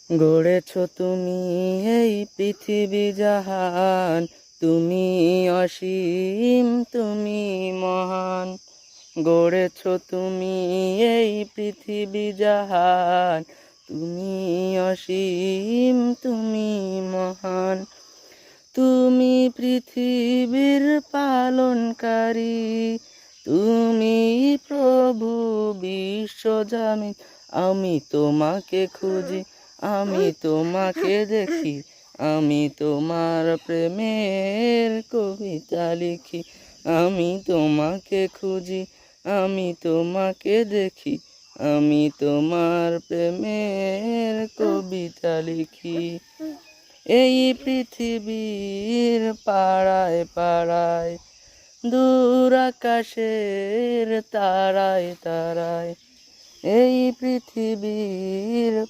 গড়েছ তুমি এই পৃথিবী জাহান, তুমি অসীম, তুমি মহান। গড়েছ তুমি এই পৃথিবী জাহান, তুমি অসীম, তুমি মহান। তুমি পৃথিবীর পালনকারী, তুমি প্রভু বিশ্বজামিন। আমি তোমাকে খুঁজি, আমি তোমাকে দেখি, আমি তোমার প্রেমের কবিতা লিখি। আমি তোমাকে খুঁজি, আমি তোমাকে দেখি, আমি তোমার প্রেমের কবিতা লিখি। এই পৃথিবীর পাড়ায় পাড়ায়, দূর আকাশের তারায় তারায়, এই পৃথিবীর